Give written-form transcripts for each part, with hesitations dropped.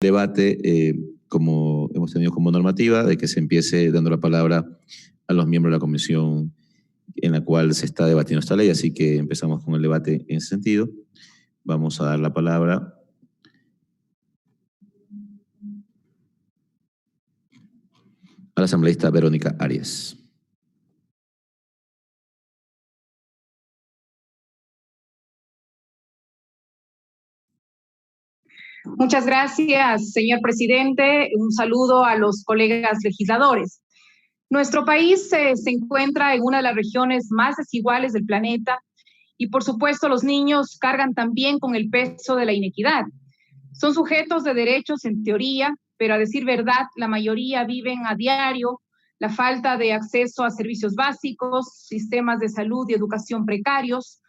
debate, como hemos tenido como normativa, de que se empiece dando la palabra a los miembros de la comisión en la cual se está debatiendo esta ley, así que empezamos con el debate en ese sentido. Vamos a dar la palabra a la asambleísta Verónica Arias. Muchas gracias, señor presidente. Un saludo a los colegas legisladores. Nuestro país se encuentra en una de las regiones más desiguales del planeta y, por supuesto, los niños cargan también con el peso de la inequidad. Son sujetos de derechos en teoría, pero a decir verdad, la mayoría viven a diario la falta de acceso a servicios básicos, sistemas de salud y educación precarios,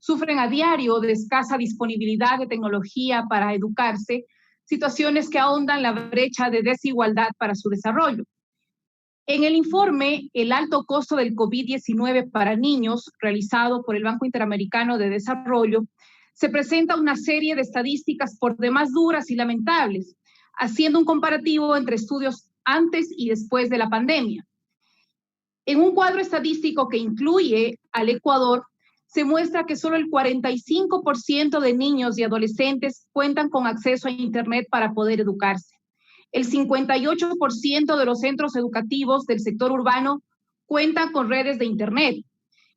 sufren a diario de escasa disponibilidad de tecnología para educarse, situaciones que ahondan la brecha de desigualdad para su desarrollo. En el informe El alto costo del COVID-19 para niños, realizado por el Banco Interamericano de Desarrollo, se presenta una serie de estadísticas por demás duras y lamentables, haciendo un comparativo entre estudios antes y después de la pandemia. En un cuadro estadístico que incluye al Ecuador, se muestra que solo el 45% de niños y adolescentes cuentan con acceso a Internet para poder educarse. El 58% de los centros educativos del sector urbano cuentan con redes de Internet.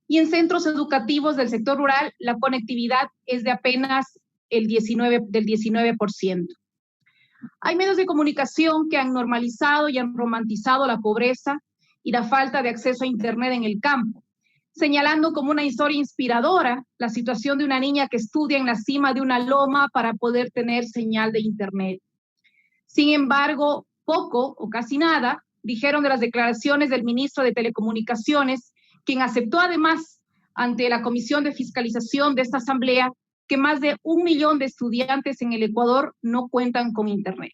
Y en centros educativos del sector rural, la conectividad es de apenas del 19%. Hay medios de comunicación que han normalizado y han romantizado la pobreza y la falta de acceso a Internet en el campo, señalando como una historia inspiradora la situación de una niña que estudia en la cima de una loma para poder tener señal de Internet. Sin embargo, poco o casi nada dijeron de las declaraciones del ministro de Telecomunicaciones, quien aceptó además ante la Comisión de Fiscalización de esta Asamblea que más de 1 millón de estudiantes en el Ecuador no cuentan con Internet.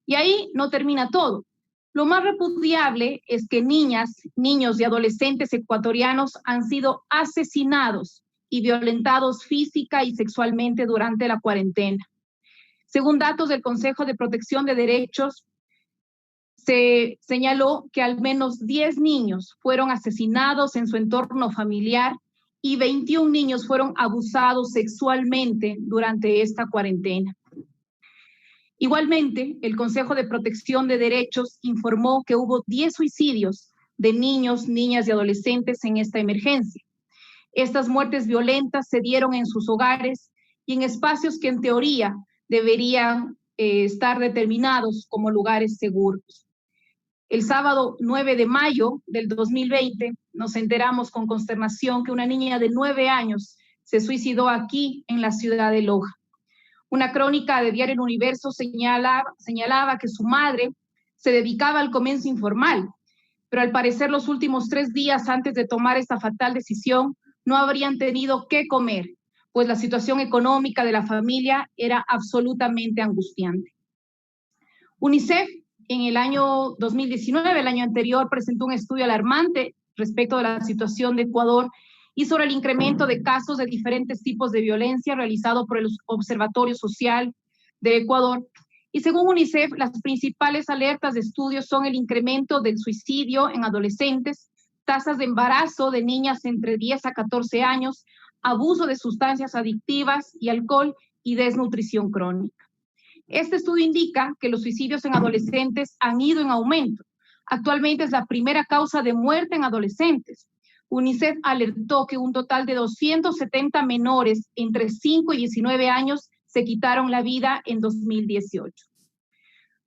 Y ahí no termina todo. Lo más repudiable es que niñas, niños y adolescentes ecuatorianos han sido asesinados y violentados física y sexualmente durante la cuarentena. Según datos del Consejo de Protección de Derechos, se señaló que al menos 10 niños fueron asesinados en su entorno familiar y 21 niños fueron abusados sexualmente durante esta cuarentena. Igualmente, el Consejo de Protección de Derechos informó que hubo 10 suicidios de niños, niñas y adolescentes en esta emergencia. Estas muertes violentas se dieron en sus hogares y en espacios que en teoría deberían estar determinados como lugares seguros. El sábado 9 de mayo del 2020 nos enteramos con consternación que una niña de 9 años se suicidó aquí en la ciudad de Loja. Una crónica de Diario El Universo señalaba que su madre se dedicaba al comercio informal, pero al parecer los últimos 3 días antes de tomar esta fatal decisión no habrían tenido qué comer, pues la situación económica de la familia era absolutamente angustiante. UNICEF en el año 2019, el año anterior, presentó un estudio alarmante respecto de la situación de Ecuador y sobre el incremento de casos de diferentes tipos de violencia realizado por el Observatorio Social de Ecuador. Y según UNICEF, las principales alertas de estudios son el incremento del suicidio en adolescentes, tasas de embarazo de niñas entre 10 a 14 años, abuso de sustancias adictivas y alcohol y desnutrición crónica. Este estudio indica que los suicidios en adolescentes han ido en aumento. Actualmente es la primera causa de muerte en adolescentes. UNICEF alertó que un total de 270 menores entre 5 y 19 años se quitaron la vida en 2018.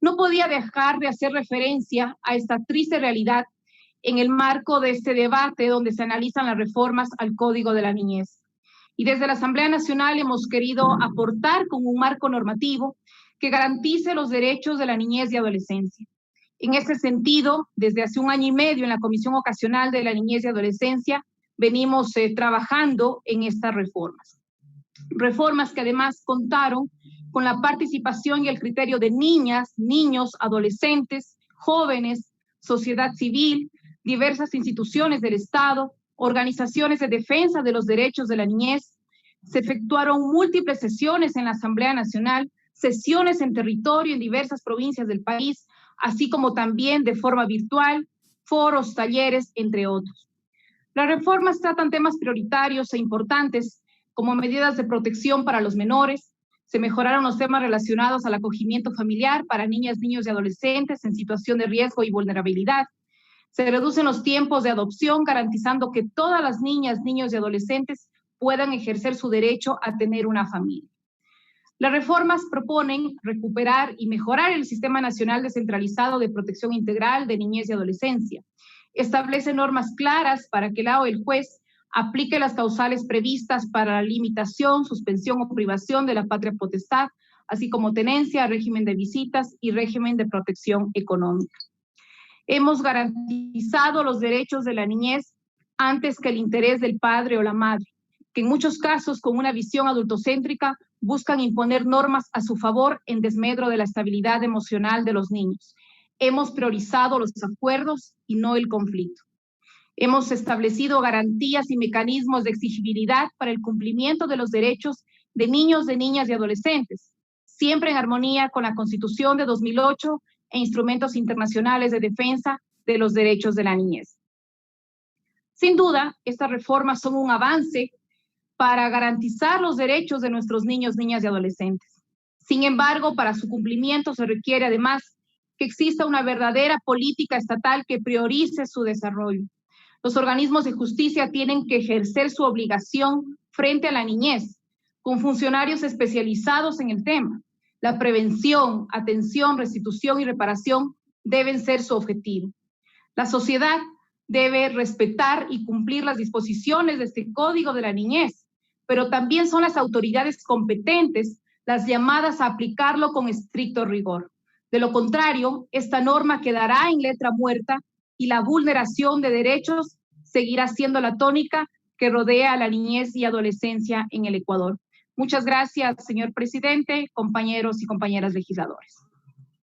No podía dejar de hacer referencia a esta triste realidad en el marco de este debate donde se analizan las reformas al Código de la Niñez. Y desde la Asamblea Nacional hemos querido aportar con un marco normativo que garantice los derechos de la niñez y adolescencia. En este sentido, desde hace 1 año y medio en la Comisión Ocasional de la Niñez y Adolescencia venimos trabajando en estas reformas. Reformas que además contaron con la participación y el criterio de niñas, niños, adolescentes, jóvenes, sociedad civil, diversas instituciones del Estado, organizaciones de defensa de los derechos de la niñez. Se efectuaron múltiples sesiones en la Asamblea Nacional, sesiones en territorio en diversas provincias del país, así como también de forma virtual, foros, talleres, entre otros. Las reformas tratan temas prioritarios e importantes como medidas de protección para los menores. Se mejoraron los temas relacionados al acogimiento familiar para niñas, niños y adolescentes en situación de riesgo y vulnerabilidad. Se reducen los tiempos de adopción, garantizando que todas las niñas, niños y adolescentes puedan ejercer su derecho a tener una familia. Las reformas proponen recuperar y mejorar el Sistema Nacional Descentralizado de Protección Integral de Niñez y Adolescencia. Establece normas claras para que el juez aplique las causales previstas para la limitación, suspensión o privación de la patria potestad, así como tenencia, régimen de visitas y régimen de protección económica. Hemos garantizado los derechos de la niñez antes que el interés del padre o la madre, que en muchos casos, con una visión adultocéntrica, buscan imponer normas a su favor en desmedro de la estabilidad emocional de los niños. Hemos priorizado los acuerdos y no el conflicto. Hemos establecido garantías y mecanismos de exigibilidad para el cumplimiento de los derechos de niños, de niñas y adolescentes, siempre en armonía con la Constitución de 2008 e instrumentos internacionales de defensa de los derechos de la niñez. Sin duda, estas reformas son un avance para garantizar los derechos de nuestros niños, niñas y adolescentes. Sin embargo, para su cumplimiento se requiere además que exista una verdadera política estatal que priorice su desarrollo. Los organismos de justicia tienen que ejercer su obligación frente a la niñez, con funcionarios especializados en el tema. La prevención, atención, restitución y reparación deben ser su objetivo. La sociedad debe respetar y cumplir las disposiciones de este Código de la Niñez, pero también son las autoridades competentes las llamadas a aplicarlo con estricto rigor. De lo contrario, esta norma quedará en letra muerta y la vulneración de derechos seguirá siendo la tónica que rodea a la niñez y adolescencia en el Ecuador. Muchas gracias, señor presidente, compañeros y compañeras legisladores.